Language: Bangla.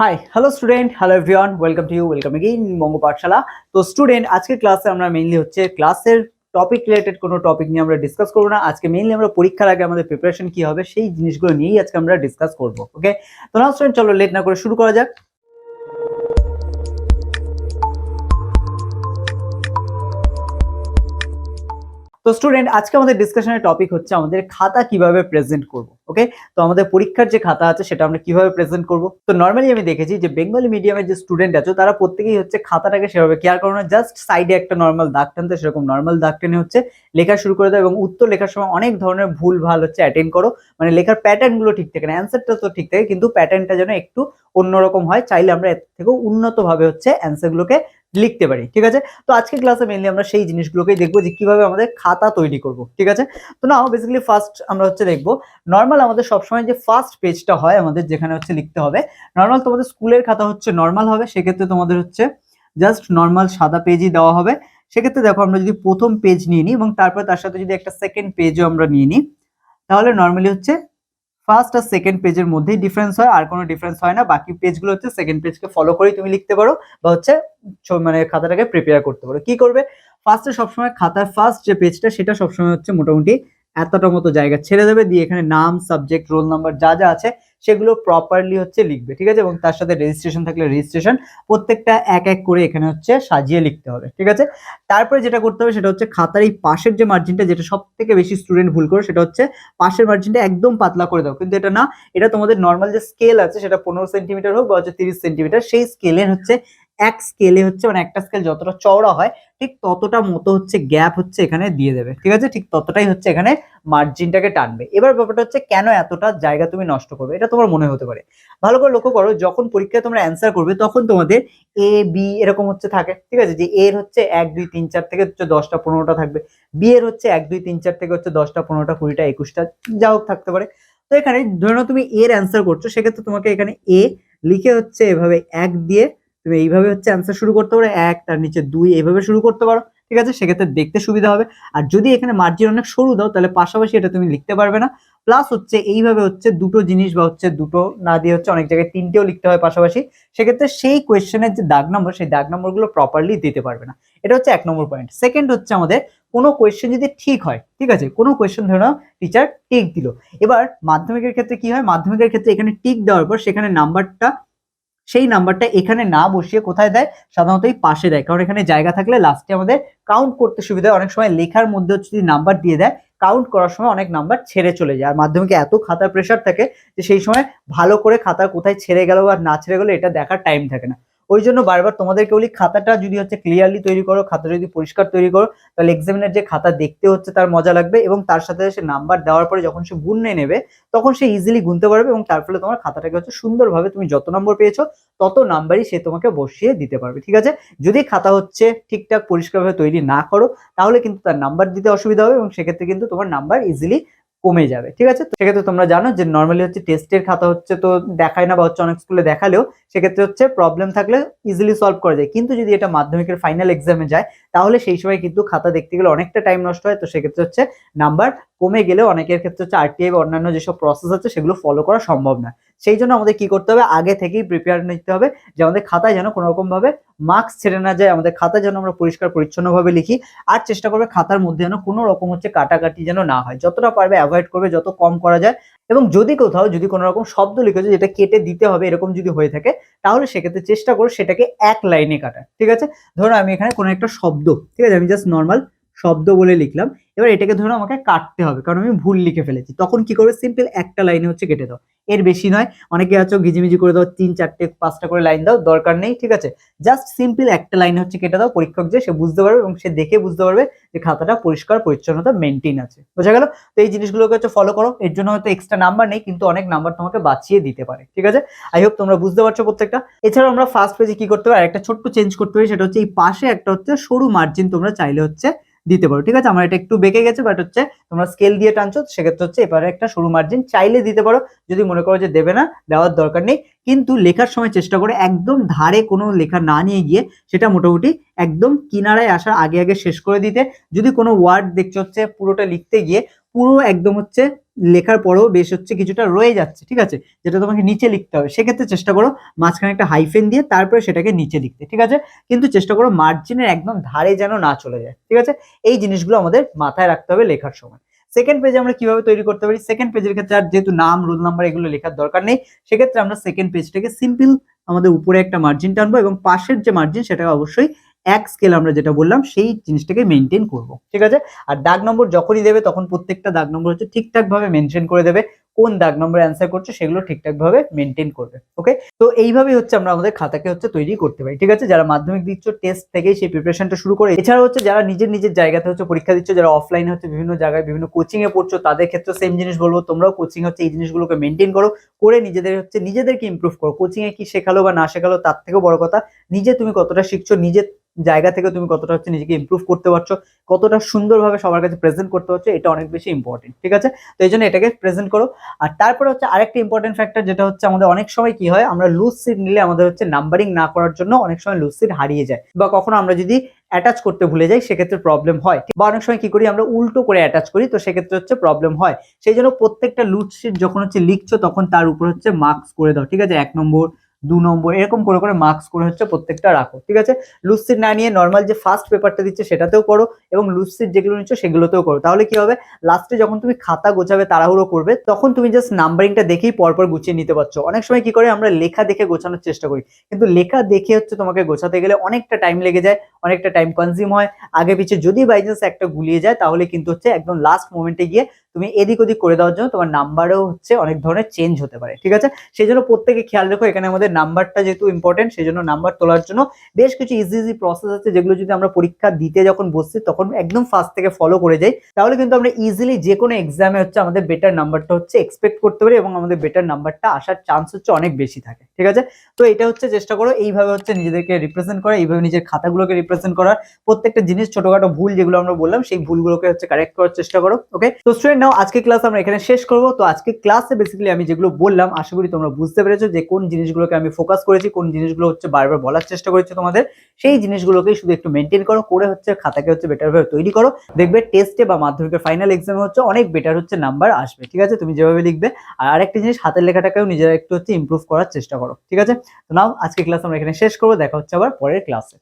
High hello student, hello everyone, welcome again Banga Pathshala. তো স্টুডেন্ট, আজকের ক্লাসে আমরা মেইনলি হচ্ছে ক্লাসের টপিক রিলেটেড কোনো টপিক নিয়ে আমরা ডিসকাস করবো না। আজকে মেইনলি আমরা পরীক্ষার আগে আমাদের প্রিপারেশন কি হবে সেই জিনিসগুলো নিয়েই আজকে আমরা ডিসকাস করবো। ওকে, তো না স্টুডেন্ট, চলো লেট না করে শুরু করা যাক। তো স্টুডেন্ট, আজকে আমাদের ডিসকাশনের টপিক হচ্ছে আমাদের খাতা কিভাবে প্রেজেন্ট করব। ওকে, তো আমাদের পরীক্ষার যে খাতা আছে সেটা আমরা কিভাবে প্রেজেন্ট করব। তো নর্মালি আমি দেখেছি যে বেঙ্গলি মিডিয়ামের যে স্টুডেন্ট আছে তারা প্রত্যেকেই হচ্ছে খাতাটাকে সেভাবে কেয়ার করে না, জাস্ট সাইডে একটা নর্মাল দাগ টানতে, সেরকম নর্মাল দাগ টেনে হচ্ছে লেখা শুরু করে দেয় এবং উত্তর লেখার সময় অনেক ধরনের ভুল ভাল হচ্ছে অ্যাটেন্ড করো। মানে লেখার প্যাটার্ন গুলো ঠিক থাকে না, অ্যান্সারটা তো ঠিক থাকে কিন্তু প্যাটার্নটা যেন একটু অন্যরকম হয়। চাইলে আমরা এর থেকেও উন্নত ভাবে হচ্ছে অ্যান্সার গুলোকে লিখতে পারি। ঠিক আছে, তো আজকে ক্লাসে মেইনলি আমরা সেই জিনিসগুলোকেই দেখবো যে কিভাবে আমাদের খাতা তৈরি করব। ঠিক আছে, তো নাও বেসিক্যালি ফার্স্ট আমরা হচ্ছে দেখবো নর্মাল আমাদের সবসময় যে ফার্স্ট পেজটা হয় আমাদের যেখানে হচ্ছে লিখতে হবে। নর্মাল তোমাদের স্কুলের খাতা হচ্ছে নর্মাল হবে, সেক্ষেত্রে তোমাদের হচ্ছে জাস্ট নর্মাল সাদা পেজই দেওয়া হবে। সেক্ষেত্রে দেখো আমরা যদি প্রথম পেজ নিয়ে নিই এবং তারপর তার সাথে যদি একটা সেকেন্ড পেজও আমরা নিয়ে নিই, তাহলে নর্মালি হচ্ছে ফার্স্ট আর সেকেন্ড পেজের মধ্যেই ডিফারেন্স হয়, আর কোনো ডিফারেন্স হয় না। বাকি পেজগুলো হচ্ছে সেকেন্ড পেজকে ফলো করেই তুমি লিখতে পারো বা হচ্ছে মানে খাতাটাকে প্রিপেয়ার করতে পারো। কি করবে, ফার্স্টে সবসময় খাতার ফার্স্ট যে পেজটা সেটা সবসময় হচ্ছে মোটামুটি এতটা মতো জায়গা ছেড়ে দেবে, দিয়ে এখানে নাম, সাবজেক্ট, রোল নাম্বার যা যা আছে সেগুলো প্রপারলি হচ্ছে লিখবে। ঠিক আছে, এবং তার সাথে রেজিস্ট্রেশন থাকলে রেজিস্ট্রেশন প্রত্যেকটা এক এক করে এখানে হচ্ছে সাজিয়ে লিখতে হবে। ঠিক আছে, তারপরে যেটা করতে হবে সেটা হচ্ছে খাতার এই পাশের যে মার্জিনটা, যেটা সব থেকে বেশি স্টুডেন্ট ভুল করে, সেটা হচ্ছে পাশের মার্জিনটা একদম পাতলা করে দাও। কিন্তু এটা না, এটা তোমাদের নর্মাল যে স্কেল আছে সেটা 15 সেন্টিমিটার হোক বা হচ্ছে 30 সেন্টিমিটার, সেই স্কেলের হচ্ছে এক স্কেলে হচ্ছে মানে একটা স্কেল যতটা চওড়া হয় ঠিক ততটা মতো হচ্ছে গ্যাপ হচ্ছে এখানে দিয়ে দেবে। ঠিক আছে, ঠিক ততটাই হচ্ছে এখানে মার্জিনটাকে টানবে। এবার ব্যাপারটা হচ্ছে কেন এতটা জায়গা তুমি নষ্ট করবে, এটা তোমার মনে হতে পারে। ভালো করে লক্ষ্য করো, যখন পরীক্ষায় তোমরা অ্যান্সার করবে তখন তোমাদের এ বি এরকম হচ্ছে থাকে। ঠিক আছে, যে এর হচ্ছে 1 2 3 4 থেকে হচ্ছে 10টা 15টা থাকবে, বি এর হচ্ছে 1 2 3 4 থেকে হচ্ছে 10টা 15টা 20টা 21টা যা হোক থাকতে পারে। তো এখানে ধরে নাও তুমি এর অ্যান্সার করছো, সেক্ষেত্রে তোমাকে এখানে এ লিখে হচ্ছে এভাবে 1 দিয়ে তুমি এইভাবে হচ্ছে অ্যান্সার শুরু করতে পারো, 1 তার নিচে 2 এইভাবে শুরু করতে পারো। ঠিক আছে, সেক্ষেত্রে দেখতে সুবিধা হবে। আর যদি এখানে মার্জিন অনেক সরু দাও তাহলে পাশাপাশি এটা তুমি লিখতে পারবে না। প্লাস হচ্ছে এইভাবে হচ্ছে দুটো জিনিস বা হচ্ছে দুটো না দিয়ে হচ্ছে অনেক জায়গায় তিনটেও লিখতে হয় পাশাপাশি, সেক্ষেত্রে সেই কোয়েশ্চেনের যে দাগ নম্বর সেই দাগ নম্বরগুলো প্রপারলি দিতে পারবে না। এটা হচ্ছে 1 নম্বর পয়েন্ট। সেকেন্ড হচ্ছে আমাদের কোনো কোয়েশ্চেন যদি ঠিক হয়, ঠিক আছে, কোনো কোয়েশ্চেন ধরে নাও টিচার টিক দিল। এবার মাধ্যমিকের ক্ষেত্রে কি হয়, মাধ্যমিকের ক্ষেত্রে এখানে টিক দেওয়ার পর সেখানে নাম্বারটা, সেই নাম্বারটা এখানে না বসিয়ে কোথায় দেয়, সাধারণত এই পাশে দেয়, কারণ এখানে জায়গা থাকলে লাস্টে আমাদের কাউন্ট করতে সুবিধা হয়। অনেক সময় লেখার মধ্যে হচ্ছে যদি নাম্বার দিয়ে দেয়, কাউন্ট করার সময় অনেক নাম্বার ছেড়ে চলে যায়। আর মাধ্যমিকে এত খাতার প্রেশার থাকে যে সেই সময় ভালো করে খাতা কোথায় ছেড়ে গেল আর না ছেড়ে গেলো এটা দেখার টাইম থাকে না। ওই জন্য বারবার তোমাদেরকে বলি, খাতাটা যদি হচ্ছে ক্লিয়ারলি তৈরি করো, খাতা যদি পরিষ্কার তৈরি করো, তাহলে এক্সামিনার যে খাতা দেখতে হচ্ছে তার মজা লাগবে এবং তার সাথে সে নাম্বার দেওয়ার পরে যখন সে গুণে নেবে তখন সে ইজিলি গুনতে পারবে এবং তার ফলে তোমার খাতাটাকে হচ্ছে সুন্দরভাবে তুমি যত নম্বর পেয়েছো তত নাম্বারই সে তোমাকে বসিয়ে দিতে পারবে। ঠিক আছে, যদি খাতা হচ্ছে ঠিকঠাক পরিষ্কারভাবে তৈরি না করো তাহলে কিন্তু তার নাম্বার দিতে অসুবিধা হবে এবং সেক্ষেত্রে কিন্তু তোমার নাম্বার ইজিলি কমে যাবে। ঠিক আছে, তো সেক্ষেত্রে তোমরা জানো যে নর্মালি হচ্ছে টেস্টের খাতা হচ্ছে তো দেখায় না বা হচ্ছে অনেক স্কুলে দেখালেও সেক্ষেত্রে হচ্ছে প্রবলেম থাকলে ইজিলি সলভ করা যায়, কিন্তু যদি এটা মাধ্যমিকের ফাইনাল এক্সামে যায় তাহলে সেই সময় কিন্তু খাতা দেখতে গেলে অনেকটা টাইম নষ্ট হয়। তো সেক্ষেত্রে হচ্ছে নাম্বার কমে গেলেও অনেকের ক্ষেত্রে হচ্ছে আরটিআই বা অন্যান্য যেসব প্রসেস আছে সেগুলো ফলো করা সম্ভব না। সেই জন্য আমাদের কি করতে হবে, আগে থেকেই প্রিপেয়ার নিতে হবে যে আমাদের খাতায় যেন কোনো রকম ভাবে মার্কস ছেড়ে না যায়, আমাদের খাতা যেন আমরা পরিষ্কার পরিচ্ছন্ন ভাবে লিখি। আর চেষ্টা করবে খাতার মধ্যে যেন কোনো রকম হচ্ছে কাটাকাটি যেন না হয়, যতটা পারবে অ্যাভয়েড করবে, যত কম করা যায়। এবং যদি কোথাও যদি কোনো রকম শব্দ লিখেছে যেটা কেটে দিতে হবে এরকম যদি হয়ে থাকে তাহলে সেক্ষেত্রে চেষ্টা করো সেটাকে এক লাইনে কাটার। ঠিক আছে, ধরো আমি এখানে কোনো একটা শব্দ, ঠিক আছে, আমি জাস্ট নর্মাল শব্দ বলে লিখলাম, এবার এটাকে ধরো আমাকে কাটতে হবে কারণ আমি ভুল লিখে ফেলেছি, তখন কি করবে, সিম্পল একটা লাইনে হচ্ছে কেটে দাও, এর বেশি নয়। অনেকে আছো ঘিজিমিজি করে দাও, 3 4টে 5টা করে লাইন দাও, দরকার নেই। ঠিক আছে, জাস্ট সিম্পল একটা লাইনে হচ্ছে কেটে দাও, পরীক্ষক যে সে বুঝতে পারবে এবং সে দেখে বুঝতে পারবে যে খাতাটা পরিষ্কার পরিচ্ছন্নতা মেনটেন আছে। বোঝা গেল? তো এই জিনিসগুলোকে হচ্ছে ফলো করো, এর জন্য হয়তো এক্সট্রা নাম্বার নেই কিন্তু অনেক নাম্বার তোমাকে বাঁচিয়ে দিতে পারে। ঠিক আছে, আই হোপ তোমরা বুঝতে পারছো প্রত্যেকটা। এছাড়াও আমরা ফার্স্ট পেজে কি করতে পারি, একটা ছোট্ট চেঞ্জ করতে পারি, সেটা হচ্ছে এই পাশে একটা হচ্ছে সরু মার্জিন তোমরা চাইলে হচ্ছে দিতে পারো। ঠিক আছে, আমার এটা একটু বেঁকে গেছে বাট হচ্ছে তোমরা স্কেল দিয়ে টানছো, সেক্ষেত্রে হচ্ছে এবারে একটা সরু মার্জিন চাইলে দিতে পারো, যদি মনে করো যে দেবে না, দেওয়ার দরকার নেই। কিন্তু লেখার সময় চেষ্টা করে একদম ধারে কোনো লেখা না নিয়ে গিয়ে সেটা মোটামুটি একদম কিনারায় আসার আগে আগে শেষ করে দিতে। যদি কোনো ওয়ার্ড দেখছো হচ্ছে পুরোটা লিখতে গিয়ে পুরো একদম হচ্ছে লেখার পরেও বেশ হচ্ছে কিছুটা রয়ে যাচ্ছে, ঠিক আছে, যেটা তোমাকে নিচে লিখতে হবে, সেক্ষেত্রে চেষ্টা করো মাঝখানে একটা হাইফেন দিয়ে তারপরে সেটাকে নিচে লিখতে, ঠিক আছে। কিন্তু চেষ্টা করো মার্জিনের একদম ধারে যেন না চলে যায়, ঠিক আছে। এই জিনিসগুলো আমাদের মাথায় রাখতে হবে লেখার সময়। সেকেন্ড পেজে আমরা কিভাবে তৈরি করতে পারি, সেকেন্ড পেজের ক্ষেত্রে আর যেহেতু নাম, রোল নাম্বার এগুলো লেখার দরকার নেই, সেক্ষেত্রে আমরা সেকেন্ড পেজটাকে সিম্পল আমাদের উপরে একটা মার্জিন টানবো এবং পাশের যে মার্জিন সেটাকে অবশ্যই এক স্কেল আমরা যেটা বললাম সেই জিনিসটাকে মেনটেন করব, ঠিক আছে। আর দাগ নম্বর যখনই দেবে তখন প্রত্যেকটা দাগ নম্বর হচ্ছে ঠিকঠাক ভাবে মেনশন করে দেবে, কোন দাগ নম্বরে অ্যান্সার করছে সেগুলো ঠিকঠাক ভাবে মেনটেন করবে, ওকে। তো এইভাবেই হচ্ছে আমরা আমাদের খাতাকে হচ্ছে তৈরি করতে পারি, ঠিক আছে। যারা মাধ্যমিক দিচ্ছ টেস্ট থেকেই সেই প্রিপারেশনটা শুরু করে, এছাড়া হচ্ছে যারা নিজের নিজের জায়গাতে হচ্ছে পরীক্ষা দিচ্ছ, যারা অফলাইনে হচ্ছে বিভিন্ন জায়গায় বিভিন্ন কোচিং এ পড়ছো, তাদের ক্ষেত্রে সেম জিনিস বলবো, তোমরাও কোচিং হচ্ছে এই জিনিসগুলোকে মেনটেন করো, করে নিজেদের হচ্ছে নিজেদেরকে ইমপ্রুভ করো। কোচিং এ কি শেখালো বা না শেখালো তার থেকেও বড় কথা নিজে তুমি কতটা শিখছো, নিজের জায়গা থেকে তুমি কতটা হচ্ছে নিজেকে ইমপ্রুভ করতে পারছো, কতটা সুন্দরভাবে সবার কাছে প্রেজেন্ট করতে পারছো, এটা অনেক বেশি ইম্পর্টেন্ট, ঠিক আছে। তো এই জন্য এটাকে প্রেজেন্ট করো। আর তারপরে হচ্ছে আরেকটা ইম্পর্টেন্ট ফ্যাক্টর, যেটা হচ্ছে আমাদের অনেক সময় কি হয়, আমরা লুজ সিট নিলে আমাদের হচ্ছে নাম্বারিং না করার জন্য অনেক সময় লুজ সিট হারিয়ে যায়, বা কখনো আমরা যদি অ্যাটাচ করতে ভুলে যাই সেক্ষেত্রে প্রবলেম হয়, বা অনেক সময় কি করি আমরা উল্টো করে অ্যাটাচ করি, তো সেক্ষেত্রে হচ্ছে প্রবলেম হয়। সেই জন্য প্রত্যেকটা লুজ সিট যখন হচ্ছে লিখছো তখন তার উপর হচ্ছে মার্কস করে দাও, ঠিক আছে, 1 নম্বর 2 নম্বর এরকম করে করে মার্কস করে হচ্ছে প্রত্যেকটা রাখো, ঠিক আছে। লুজ সিট না নিয়ে নর্মাল যে ফার্স্ট পেপারটা দিচ্ছে সেটাতেও করো, এবং লুজ সিট যেগুলো নিচ্ছ সেগুলোতেও করো। তাহলে কি হবে, লাস্টে যখন তুমি খাতা গোছাবে, তাড়াহুড়ো করবে, তখন তুমি জাস্ট নাম্বারিংটা দেখেই পরপর গুছিয়ে নিতে পারছো। অনেক সময় কি করে আমরা লেখা দেখে গোছানোর চেষ্টা করি, কিন্তু লেখা দেখে হচ্ছে তোমাকে গোছাতে গেলে অনেকটা টাইম লেগে যায়, অনেকটা টাইম কনজিউম হয়। আগে পিছে যদি বাই চান্স একটা গুলিয়ে যায় তাহলে কিন্তু হচ্ছে একদম লাস্ট মোমেন্টে গিয়ে তুমি এদিক ওদিক করে দেওয়ার জন্য তোমার নাম্বারও হচ্ছে অনেক ধরনের চেঞ্জ হতে পারে, ঠিক আছে। সেই জন্য প্রত্যেকে খেয়াল রেখো, এখানে আমাদের নাম্বারটা যেহেতু ইম্পর্টেন্ট, সেই জন্য নাম্বার তোলার জন্য বেশ কিছু ইজি ইজি প্রসেস আছে, যেগুলো যদি আমরা পরীক্ষা দিতে যখন বসছি তখন একদম ফার্স্ট থেকে ফলো করে যাই, তাহলে কিন্তু আমরা ইজিলি যে কোনো এক্সামে হচ্ছে আমাদের বেটার নাম্বারটা হচ্ছে এক্সপেক্ট করতে পারি, এবং আমাদের বেটার নাম্বারটা আসার চান্স হচ্ছে অনেক বেশি থাকে, ঠিক আছে। তো এটা হচ্ছে চেষ্টা করো এইভাবে হচ্ছে নিজেদেরকে রিপ্রেজেন্ট করা, এইভাবে নিজের খাতাগুলোকে রিপ্রেজেন্ট করার, প্রত্যেকটা জিনিস ছোটখাটো ভুল যেগুলো আমরা বললাম সেই ভুলগুলোকে হচ্ছে কারেক্ট করার চেষ্টা করো, ওকে। তো স্টুডেন্ট নাও আজকে ক্লাস আমরা এখানে শেষ করব। তো আজকে ক্লাসে বেসিক্যালি আমি যেগুলো বললাম আশা করি তোমরা বুঝতে পেরেছো যে কোন জিনিসগুলোকে আমি ফোকাস করেছি, কোন জিনিসগুলো হচ্ছে বারবার বলার চেষ্টা করেছি তোমাদের, সেই জিনিসগুলোকে শুধু একটু মেনটেন করো, করে হচ্ছে খাতাকে হচ্ছে বেটার ভাবে তৈরি করো, দেখবে টেস্টে বা মাধ্যমিকের ফাইনাল এক্সামে হচ্ছে অনেক বেটার হচ্ছে নাম্বার আসবে, ঠিক আছে, তুমি যেভাবে লিখবে। আর আরেকটা জিনিস, হাতের লেখাটাকেও নিজেরা একটু হচ্ছে ইমপ্রুভ করার চেষ্টা করো, ঠিক আছে। তো নাও আজকে ক্লাস আমরা এখানে শেষ করবো, দেখা হচ্ছে আবার পরের ক্লাসে।